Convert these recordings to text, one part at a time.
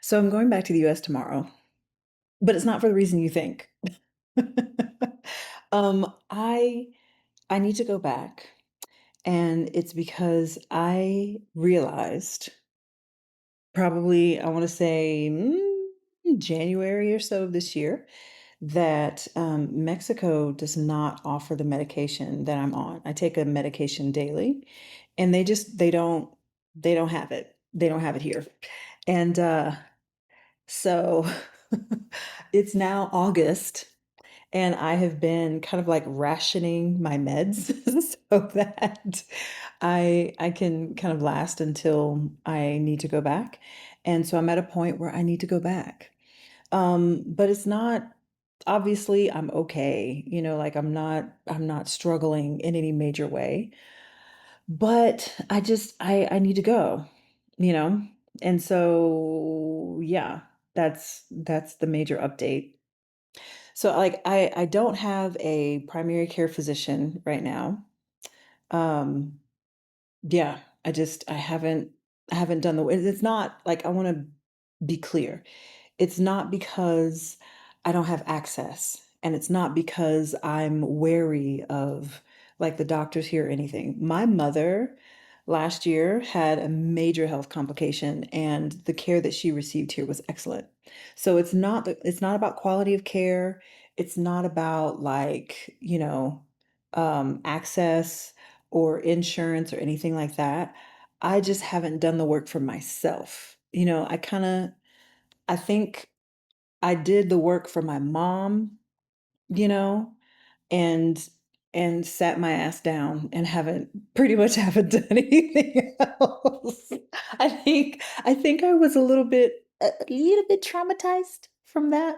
So I'm going back to the US tomorrow, but it's not for the reason you think. I need to go back, and it's because I realized probably, I wanna say, January or so of this year, that, Mexico does not offer the medication that I'm on. I take a medication daily, and they don't have it. They don't have it here. And, so it's now August, and I have been kind of like rationing my meds so that I can kind of last until I need to go back. And so I'm at a point where I need to go back. But it's not obviously I'm okay, like I'm not struggling in any major way. But I need to go, you know? And so yeah, that's the major update. So like I don't have a primary care physician right now. Um yeah, I haven't done it's not like I want to be clear. It's not because I don't have access, and it's not because I'm wary of, like, the doctors here or anything. My mother last year had a major health complication, and the care that she received here was excellent. So it's not about quality of care. It's not about, like, access or insurance or anything like that. I just haven't done the work for myself. I think I did the work for my mom, you know, and sat my ass down and haven't done anything else. I think I was a little bit traumatized from that.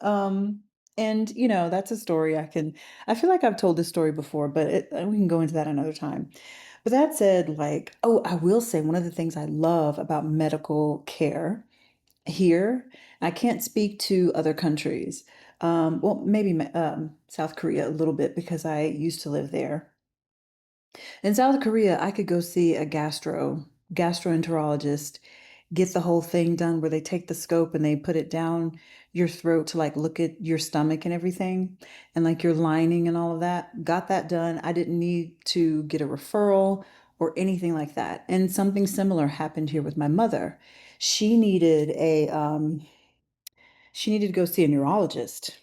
Um, and that's a story I feel like I've told this story before, but we can go into that another time. But that said, like, oh, I will say one of the things I love about medical care here. I can't speak to other countries. Well, maybe South Korea a little bit because I used to live there. In South Korea, I could go see a gastroenterologist, get the whole thing done where they take the scope and they put it down your throat to like look at your stomach and everything and like your lining and all of that. Got that done. I didn't need to get a referral or anything like that. And something similar happened here with my mother. She needed to go see a neurologist,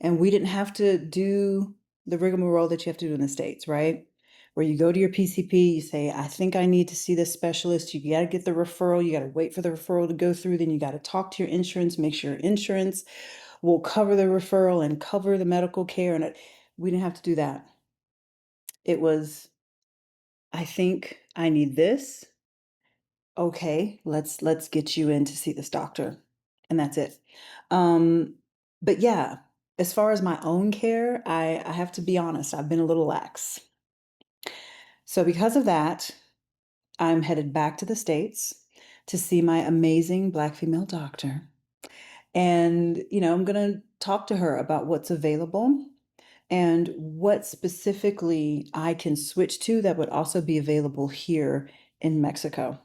and we didn't have to do the rigmarole that you have to do in the States, right? Where you go to your PCP, you say, I think I need to see this specialist. You got to get the referral. You got to wait for the referral to go through. Then you got to talk to your insurance, make sure your insurance will cover the referral and cover the medical care. And we didn't have to do that. It was, I think I need this. Okay, let's get you in to see this doctor. And that's it. Um, but yeah, as far as my own care, I have to be honest, I've been a little lax. So because of that, I'm headed back to the States to see my amazing Black female doctor. And, I'm going to talk to her about what's available and what specifically I can switch to that would also be available here in Mexico.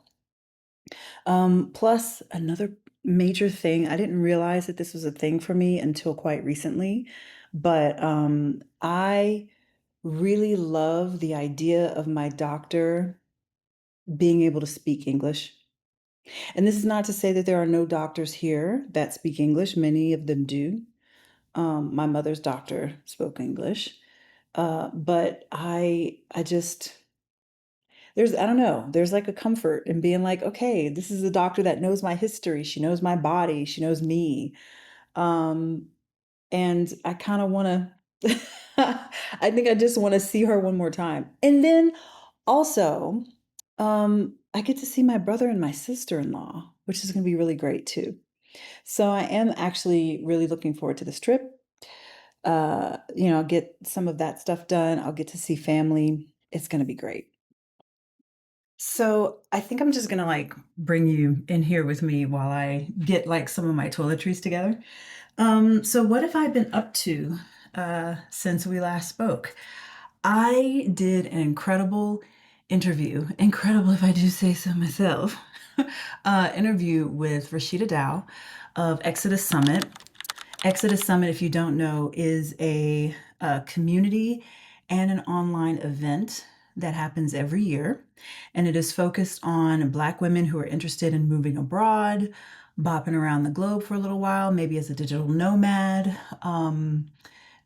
Plus, another major thing, I didn't realize that this was a thing for me until quite recently, but I really love the idea of my doctor being able to speak English. And this is not to say that there are no doctors here that speak English, many of them do. My mother's doctor spoke English. But I just, I don't know, there's like a comfort in being like, okay, this is a doctor that knows my history. She knows my body. She knows me. Um, and I kind of want to, I think I just want to see her one more time. And then also, I get to see my brother and my sister-in-law, which is going to be really great too. So I am actually really looking forward to this trip. I'll get some of that stuff done. I'll get to see family. It's going to be great. So I think I'm just gonna like bring you in here with me while I get like some of my toiletries together. So what have I been up to since we last spoke? I did an incredible interview, incredible if I do say so myself, interview with Rashida Dow of Exodus Summit. Exodus Summit, if you don't know, is a community and an online event that happens every year. And it is focused on Black women who are interested in moving abroad, bopping around the globe for a little while, maybe as a digital nomad.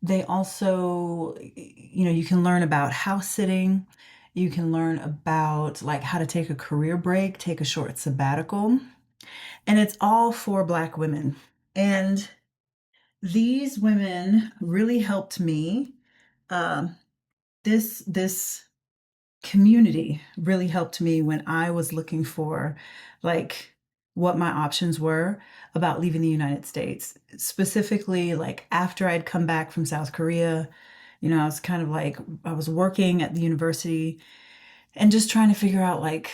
They also, you can learn about house sitting. You can learn about like how to take a career break, take a short sabbatical. And it's all for Black women. And these women really helped me. Um, this community really helped me when I was looking for like what my options were about leaving the United States. Specifically, like after I'd come back from South Korea, I was kind of like I was working at the university and just trying to figure out like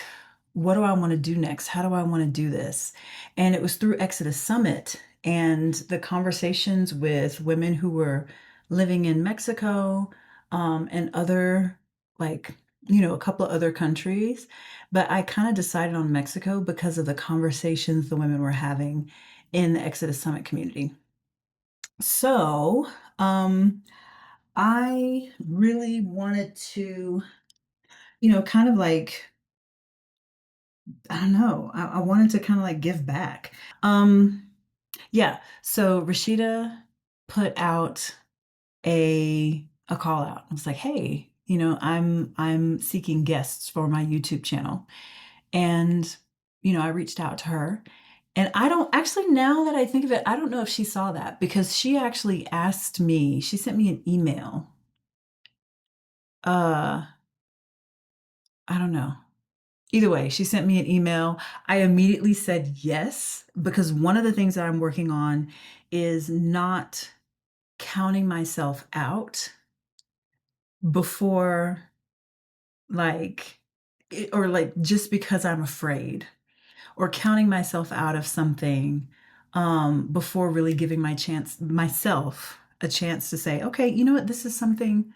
what do I want to do next? How do I want to do this? And it was through Exodus Summit and the conversations with women who were living in Mexico, and other like a couple of other countries. But I kind of decided on Mexico because of the conversations the women were having in the Exodus Summit community. So I really wanted to kind of like, I don't know, I wanted to kind of like give back. Um, yeah, so Rashida put out a call out. I was like, hey, I'm seeking guests for my YouTube channel. And, I reached out to her. And I don't actually, now that I think of it, I don't know if she saw that because she actually asked me, she sent me an email. Uh, I don't know. Either way, she sent me an email. I immediately said yes, because one of the things that I'm working on is not counting myself out before, like, or like just because I'm afraid, or counting myself out of something before really giving myself a chance to say, okay, you know what, this is something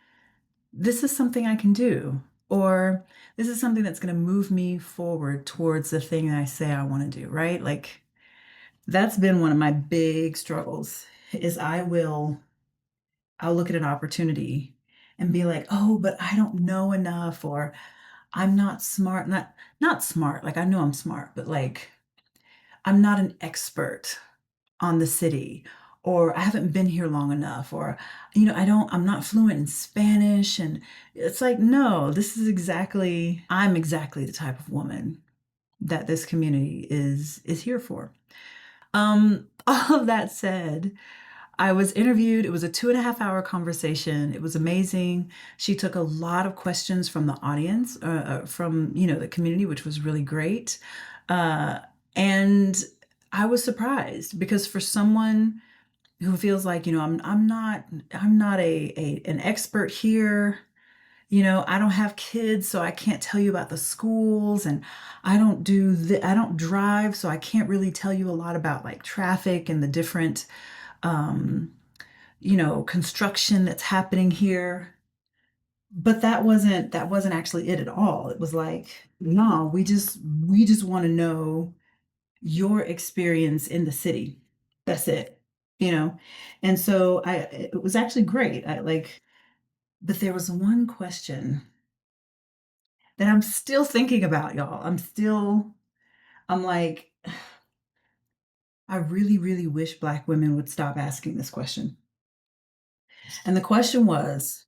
I can do, or this is something that's going to move me forward towards the thing that I say I want to do, right? Like that's been one of my big struggles is I'll look at an opportunity and be like, "Oh, but I don't know enough," or "I'm not smart." Not smart, like I know I'm smart, but like I'm not an expert on the city, or I haven't been here long enough, or I'm not fluent in Spanish. And it's like, no, I'm exactly the type of woman that this community is here for. All of that said, I was interviewed. It was a 2.5 hour conversation. It was amazing. She took a lot of questions from the audience, from the community, which was really great. Uh, and I was surprised because for someone who feels like I'm not an expert here. I don't have kids, so I can't tell you about the schools, and I don't drive, so I can't really tell you a lot about like traffic and the different um, construction that's happening here. But that wasn't actually it at all. It was like, no, we just want to know your experience in the city. That's it, you know? And so it was actually great. But there was one question that I'm still thinking about, y'all. I'm like, I really, really wish Black women would stop asking this question. And the question was,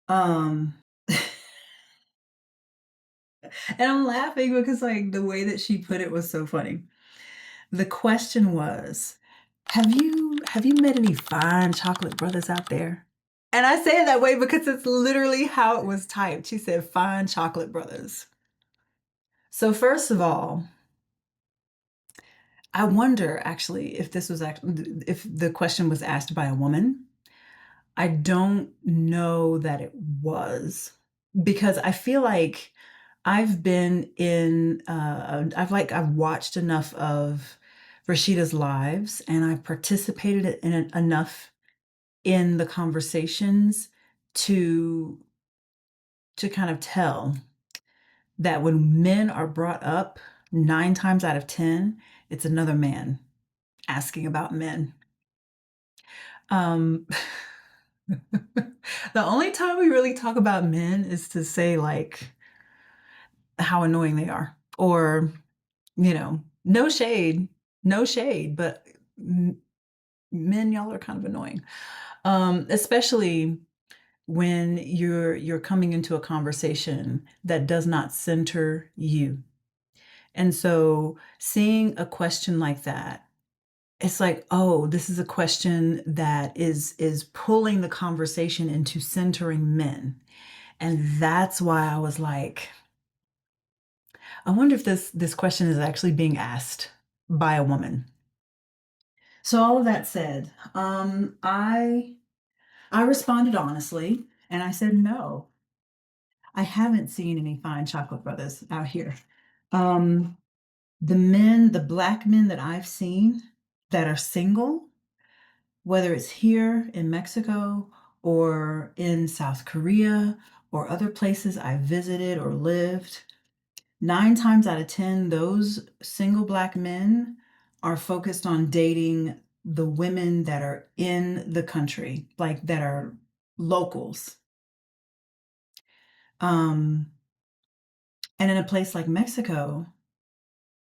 um, and I'm laughing because like the way that she put it was so funny. The question was, have you met any fine chocolate brothers out there? And I say it that way because it's literally how it was typed. She said fine chocolate brothers. So first of all, I wonder actually if this was actually if the question was asked by a woman. I don't know that it was, because I feel like I've watched enough of Rashida's lives, and I've participated in it enough in the conversations to kind of tell that when men are brought up 9 times out of 10, it's another man asking about men. Um, the only time we really talk about men is to say, like, how annoying they are, or, no shade, no shade, but m men, y'all are kind of annoying. Especially when you're coming into a conversation that does not center you. And so seeing a question like that, it's like, "Oh, this is a question that is pulling the conversation into centering men." And that's why I was like, "I wonder if this question is actually being asked by a woman." So all of that said, I responded honestly, and I said, "No, I haven't seen any fine chocolate brothers out here." Um, the black men that I've seen that are single, whether it's here in Mexico or in South Korea or other places I visited or lived, 9 times out of 10, those single black men are focused on dating the women that are in the country, like that are locals. Um, and in a place like Mexico,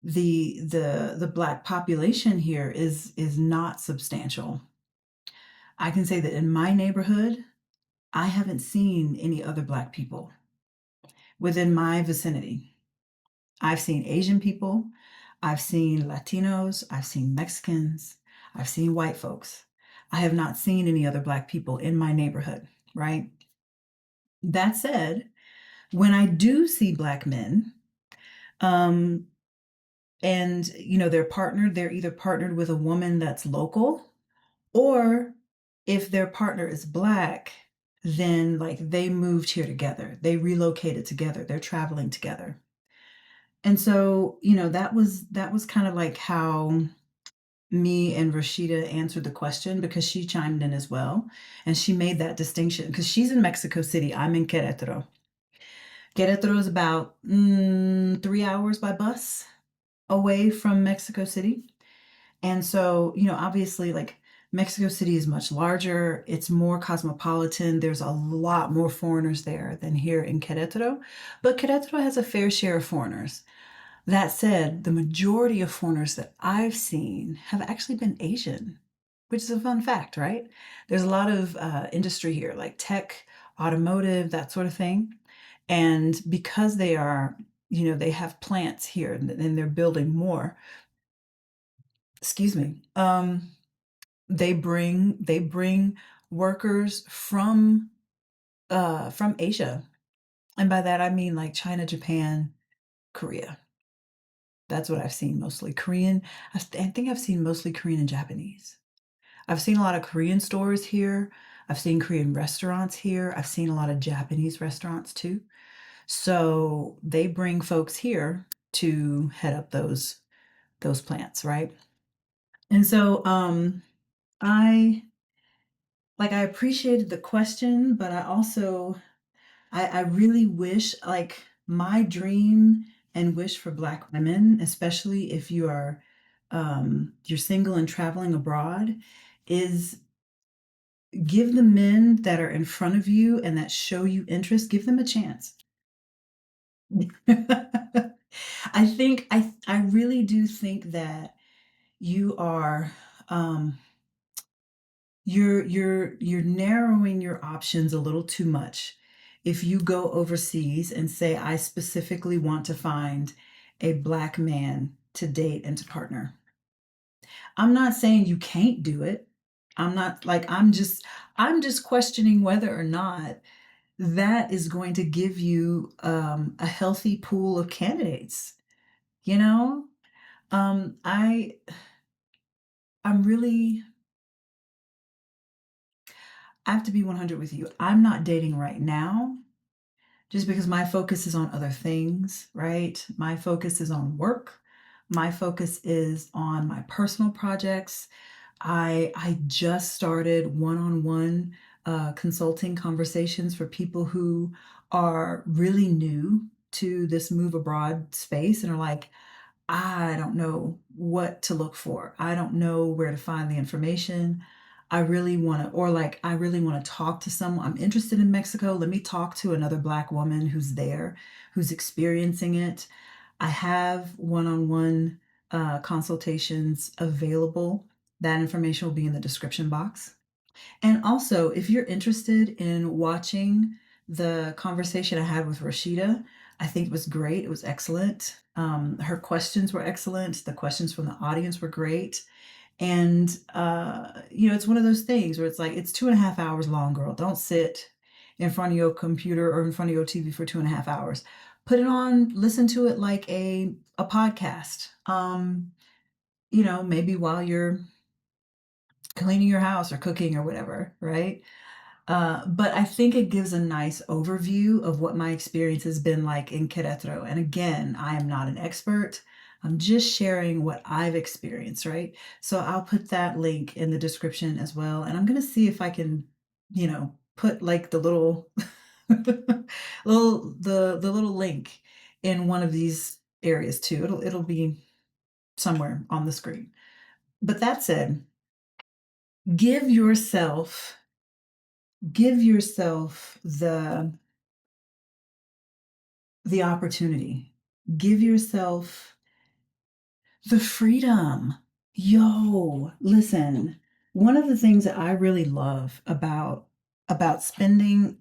the black population here is not substantial. I can say that in my neighborhood, I haven't seen any other black people within my vicinity. I've seen Asian people, I've seen Latinos, I've seen Mexicans, I've seen white folks. I have not seen any other black people in my neighborhood, right? That said, when I do see black men, um, and they're either partnered with a woman that's local, or if their partner is black, then like they moved here together, they relocated together, they're traveling together. And so, that was kind of like how me and Rashida answered the question, because she chimed in as well. And she made that distinction because she's in Mexico City. I'm in Querétaro. Querétaro is about 3 hours by bus away from Mexico City. And so, obviously, like, Mexico City is much larger, it's more cosmopolitan, there's a lot more foreigners there than here in Querétaro, but Querétaro has a fair share of foreigners. That said, the majority of foreigners that I've seen have actually been Asian, which is a fun fact, right? There's a lot of industry here, like tech, automotive, that sort of thing. And because they have plants here, and they're building more, excuse me, they bring workers from Asia. And by that I mean like China, Japan, Korea. That's what I've seen mostly. Korean, I think I've seen mostly Korean and Japanese. I've seen a lot of Korean stores here. I've seen Korean restaurants here. I've seen a lot of Japanese restaurants too. So they bring folks here to head up those plants, right? And so I I appreciated the question, but I also I really wish, like, my dream and wish for black women, especially if you're single and traveling abroad, is give the men that are in front of you and that show you interest, give them a chance. I really do think that you are you're narrowing your options a little too much if you go overseas and say, I specifically want to find a black man to date and to partner. I'm not saying you can't do it. I'm not like I'm just questioning whether or not that is going to give you a healthy pool of candidates, you know? Um, I I'm really I have to be 100 with you. I'm not dating right now just because my focus is on other things, right? My focus is on work. My focus is on my personal projects. I just started one-on-one consulting conversations for people who are really new to this move abroad space and are like, I don't know what to look for. I don't know where to find the information. I really want to, or like, I really want to talk to someone. I'm interested in Mexico. Let me talk to another Black woman who's there, who's experiencing it. I have one on one consultations available. That information will be in the description box. And also, if you're interested in watching the conversation I had with Rashida, I think it was great. It was excellent. Her questions were excellent. The questions from the audience were great. And, it's one of those things where it's like, it's 2.5 hours long, girl. Don't sit in front of your computer or in front of your TV for 2.5 hours. Put it on, listen to it like a podcast. Maybe while you're cleaning your house or cooking or whatever, right? But I think it gives a nice overview of what my experience has been like in Querétaro. And again, I am not an expert. I'm just sharing what I've experienced, right? So I'll put that link in the description as well. And I'm going to see if I can, put like the little, the little link in one of these areas too. It'll be somewhere on the screen. But that said, give yourself give yourself the opportunity. Give yourself the freedom. Yo, listen. One of the things that I really love about spending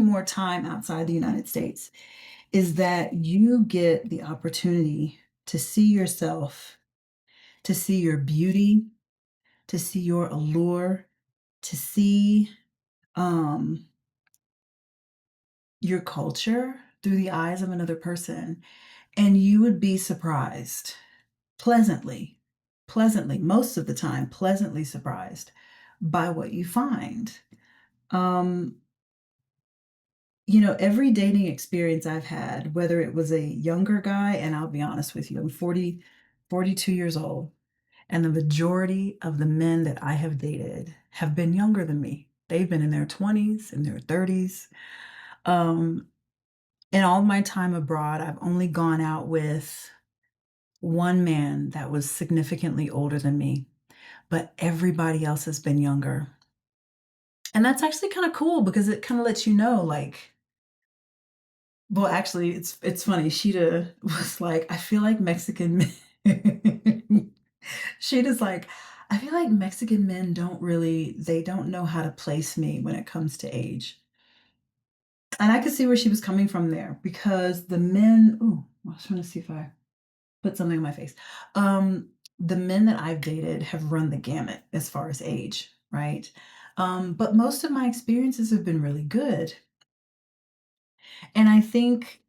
more time outside the United States is that you get the opportunity to see yourself, to see your beauty, to see your allure, to see um your culture through the eyes of another person. And you would be surprised, pleasantly, pleasantly, most of the time, pleasantly surprised by what you find. Um, every dating experience I've had, whether it was a younger guy, and I'll be honest with you, I'm 42 years old, and the majority of the men that I have dated have been younger than me. They've been in their 20s, in their 30s. Um, in all my time abroad, I've only gone out with one man that was significantly older than me, but everybody else has been younger. And that's actually kind of cool because it kind of lets you know, like, well, actually, it's funny. Sheeta was like, I feel like Mexican men. Sheeta's like, I feel like Mexican men they don't know how to place me when it comes to age. And I could see where she was coming from there because the men, ooh, I was trying to see if I put something on my face. The men that I've dated have run the gamut as far as age, right? But most of my experiences have been really good. And I think,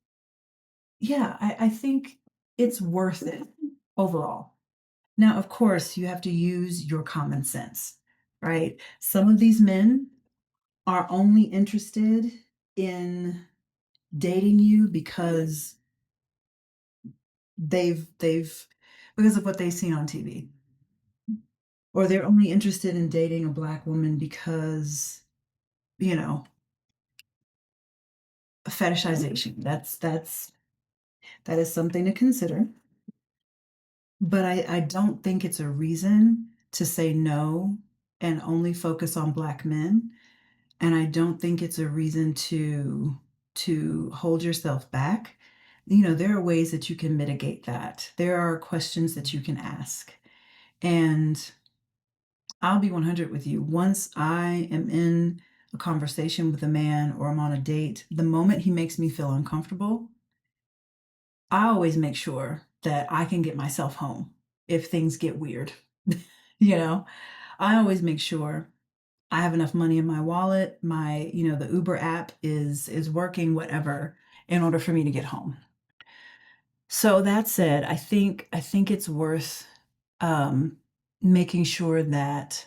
yeah, I think it's worth it overall. Now, of course, you have to use your common sense, right? Some of these men are only interested in dating you because they've because of what they've seen on TV. Or they're only interested in dating a Black woman because, you know, fetishization. That is something to consider. But I don't think it's a reason to say no and only focus on Black men. And I don't think it's a reason to hold yourself back. There are ways that you can mitigate that. There are questions that you can ask. And I'll be 100 with you. Once I am in a conversation with a man or I'm on a date, the moment he makes me feel uncomfortable, I always make sure that I can get myself home if things get weird. you know, I always make sure I have enough money in my wallet, the Uber app is working, whatever, in order for me to get home. So that said, I think it's worth um, making sure that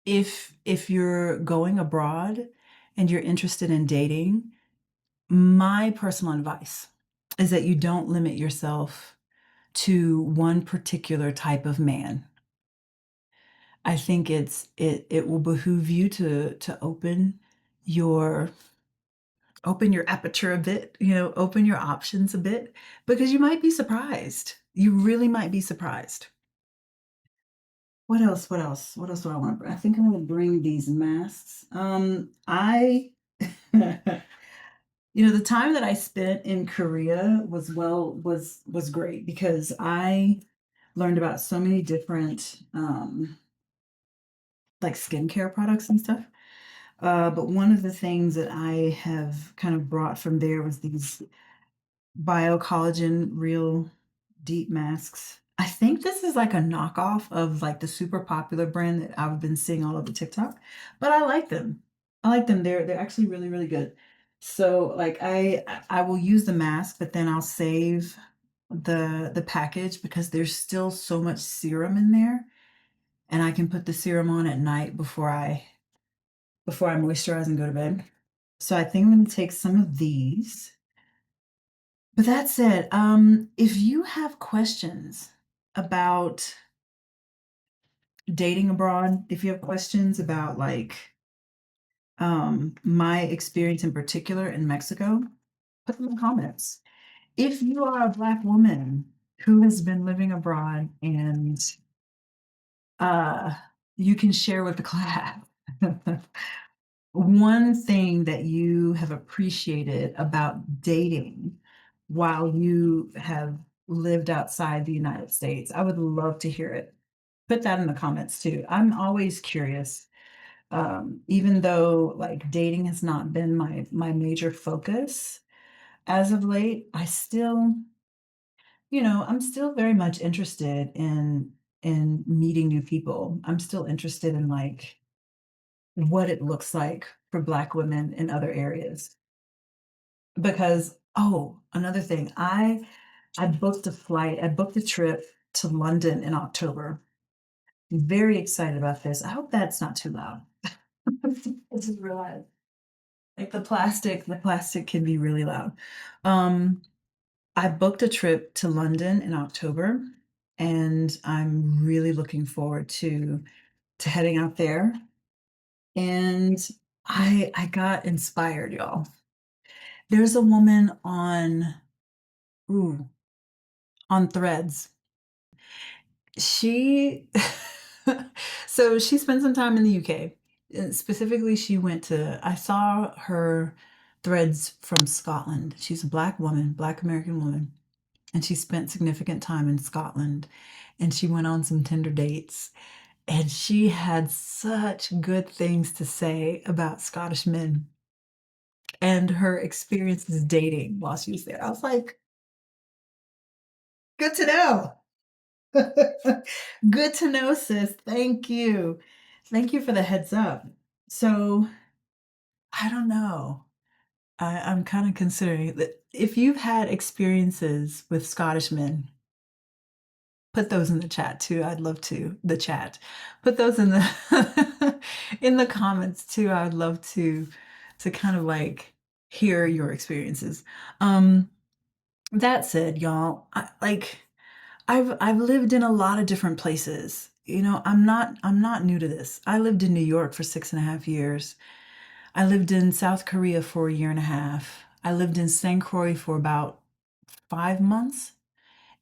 if you're going abroad and you're interested in dating, my personal advice is that you don't limit yourself to one particular type of man. I think it will behoove you to open your open your aperture a bit, open your options a bit because you might be surprised. You really might be surprised. What else? What else? What else do I want to bring? I think I'm going to bring these masks. I the time that I spent in Korea was great because I learned about so many different like skincare products and stuff. But one of the things that I have kind of brought from there was these biocollagen real deep masks. I think this is like a knockoff of like the super popular brand that I've been seeing all over TikTok, but I like them. I like them. They're actually really, really good. So like I will use the mask, but then I'll save the package because there's still so much serum in there, and I can put the serum on at night before I moisturize and go to bed. So I think I'm gonna take some of these. But that said, if you have questions about dating abroad, if you have questions about like my experience in particular in Mexico, put them in the comments. If you are a Black woman who has been living abroad and uh, you can share with the class one thing that you have appreciated about dating while you have lived outside the United States, I would love to hear it. Put that in the comments too. I'm always curious. Even though like dating has not been my major focus as of late, I'm still very much interested in meeting new people. I'm still interested in like what it looks like for Black women in other areas. Because, oh, another thing, I booked a flight, I booked a trip to London in October. Very excited about this. I hope that's not too loud. I just realized, like the plastic can be really loud. Um, I booked a trip to London in October, and I'm really looking forward to heading out there. And I got inspired, y'all. There's a woman ooh, on Threads. She so she spent some time in the UK. Specifically, I saw her Threads from Scotland. She's a Black woman, Black American woman, and she spent significant time in Scotland, and she went on some Tinder dates, and she had such good things to say about Scottish men and her experiences dating while she was there. I was like, good to know. Good to know, sis. Thank you. Thank you for the heads up. So, I don't know. I'm kind of considering that if you've had experiences with Scottish men, put those in the chat too. I'd love to. The chat. Put those in the in the comments too. I'd love to kind of like hear your experiences. Um, that said, y'all, I've lived in a lot of different places. I'm not new to this. I lived in New York for 6.5 years. I lived in South Korea for a year and a half. I lived in St. Croix for about 5 months.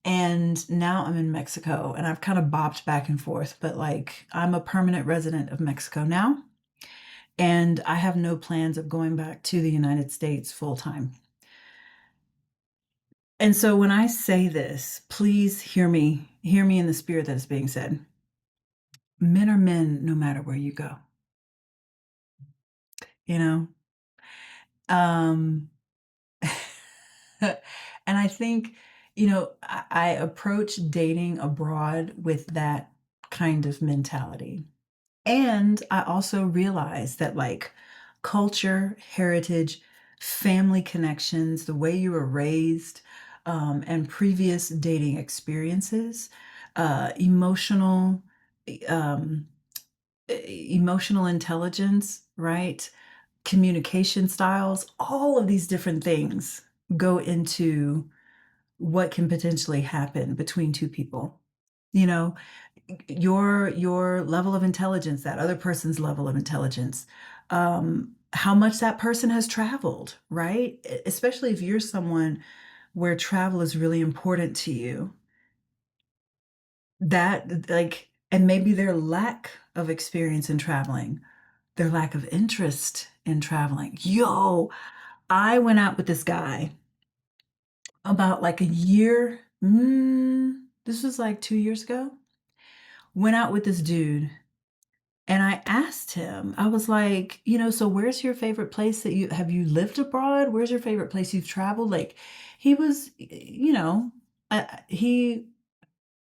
And now I'm in Mexico and I've kind of bopped back and forth, but like I'm a permanent resident of Mexico now. And I have no plans of going back to the United States full time. And so when I say this, please hear me in the spirit that is being said. Men are men no matter where you go, you know? Um, and I think, I approach dating abroad with that kind of mentality. And I also realize that like culture, heritage, family connections, the way you were raised, and previous dating experiences, emotional, um, emotional intelligence, right? Communication styles, all of these different things go into what can potentially happen between two people. You know, your level of intelligence, that other person's level of intelligence, how much that person has traveled, right? Especially if you're someone where travel is really important to you, that like, and maybe their lack of experience in traveling, their lack of interest in traveling. Yo, I went out with this guy about like a year. This was like 2 years ago. Went out with this dude. And I asked him, I was like, so where's your favorite place that have you lived abroad? Where's your favorite place you've traveled? Like, he was, he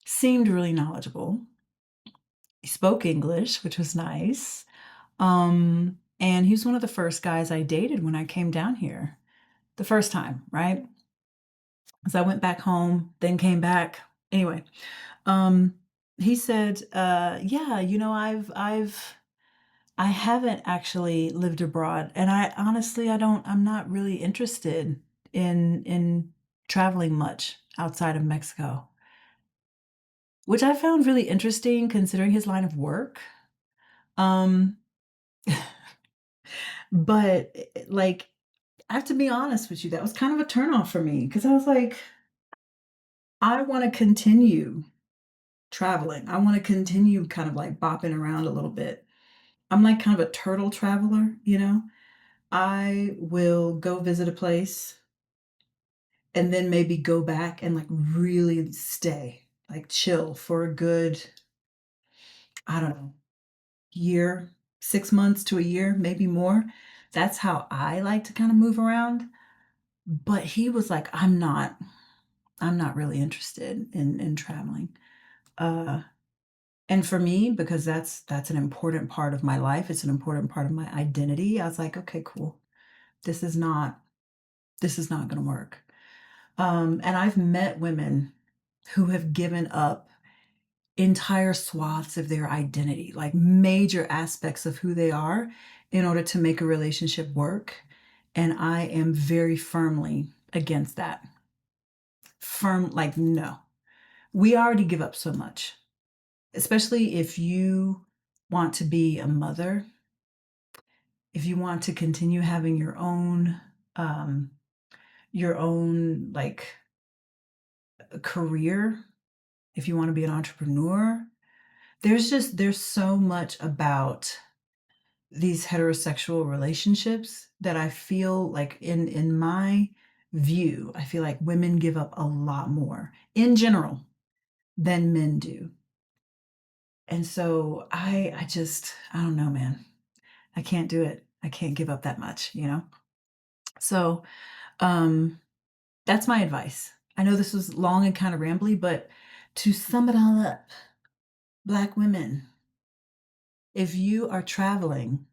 seemed really knowledgeable. He spoke English, which was nice. And he was one of the first guys I dated when I came down here the first time, right? So I went back home, then came back. Anyway, um, he said, yeah, I haven't actually lived abroad, and I honestly, I'm not really interested in traveling much outside of Mexico, which I found really interesting considering his line of work. Um, but like, I have to be honest with you, that was kind of a turnoff for me because I was like, I want to continue traveling. I want to continue kind of like bopping around a little bit. I'm like kind of a turtle traveler, you know? I will go visit a place and then maybe go back and like really stay, like chill for a good, I don't know, year, 6 months to a year, maybe more. That's how I like to kind of move around. But he was like, I'm not really interested in traveling. Uh, and for me, because that's an important part of my life, it's an important part of my identity. I was like, okay, cool. This is not gonna work. And I've met women who have given up entire swaths of their identity, like major aspects of who they are, in order to make a relationship work. And I am very firmly against that. Firm, like, no. We already give up so much, especially if you want to be a mother, if you want to continue having um, your own like career, if you want to be an entrepreneur, there's so much about these heterosexual relationships that I feel like in my view, I feel like women give up a lot more in general than men do. And so I don't know, man. I can't do it. I can't give up that much, you know? So, um that's my advice. I know this was long and kind of rambly, but to sum it all up, Black women, if you are traveling,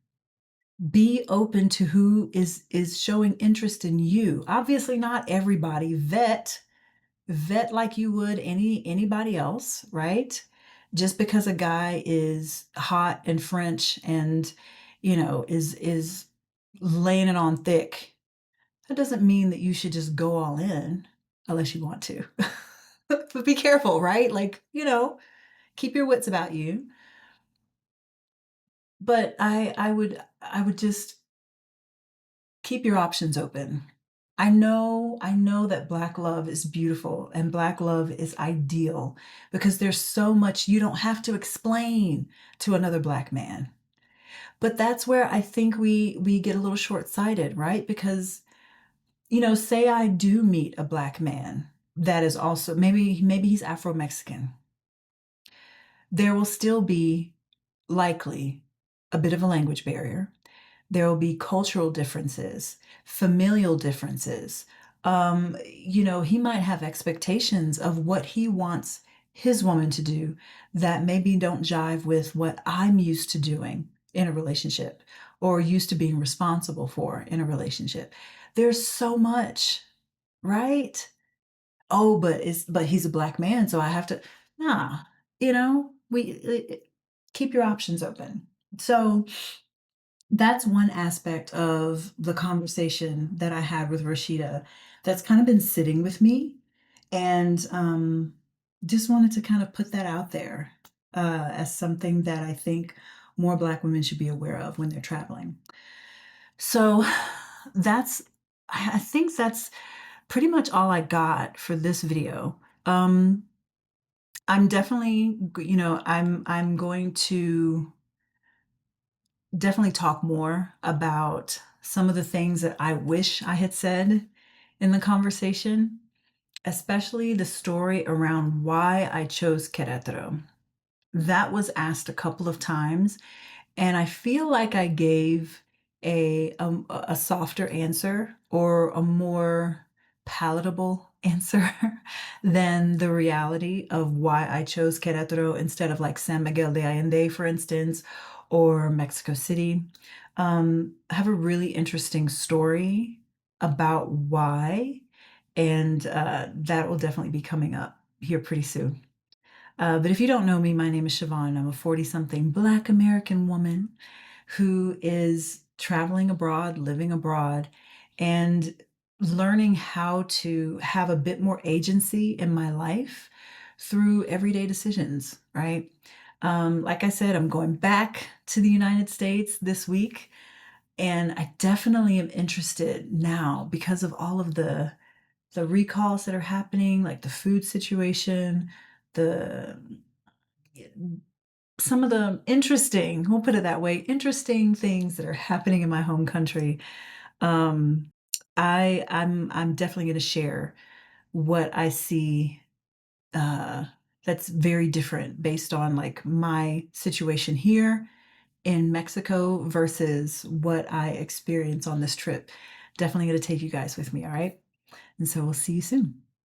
be open to who is showing interest in you. Obviously not everybody. Vet like you would anybody else, right? Just because a guy is hot and French and is laying it on thick, that doesn't mean that you should just go all in unless you want to. But be careful, right? Like, keep your wits about you. But I would just keep your options open. I know that Black love is beautiful and Black love is ideal because there's so much you don't have to explain to another Black man. But that's where I think we get a little short-sighted, right? Because, say I do meet a Black man that is also maybe he's Afro-Mexican. There will still be likely a bit of a language barrier. There will be cultural differences, familial differences. He might have expectations of what he wants his woman to do that maybe don't jive with what I'm used to doing in a relationship or used to being responsible for in a relationship. There's so much, right? Oh, but he's a Black man, so I have to. Nah, we keep your options open. So that's one aspect of the conversation that I had with Rashida that's kind of been sitting with me, and just wanted to kind of put that out there as something that I think more Black women should be aware of when they're traveling. So that's I think that's pretty much all I got for this video. I'm definitely, I'm going to definitely talk more about some of the things that I wish I had said in the conversation, especially the story around why I chose Querétaro. That was asked a couple of times, and I feel like I gave a softer answer or a more palatable answer than the reality of why I chose Querétaro instead of like San Miguel de Allende, for instance, or Mexico City. I have a really interesting story about why, and that will definitely be coming up here pretty soon. But if you don't know me, my name is Siobhan. I'm a 40-something Black American woman who is traveling abroad, living abroad, and learning how to have a bit more agency in my life through everyday decisions, right? Like I said, I'm going back to the United States this week, and I definitely am interested now because of all of the recalls that are happening, like the food situation, the some of the interesting, we'll put it that way, interesting things that are happening in my home country. Um, I'm definitely gonna share what I see, uh, that's very different based on, like, my situation here in Mexico versus what I experience on this trip. Definitely gonna take you guys with me, alright? And so we'll see you soon.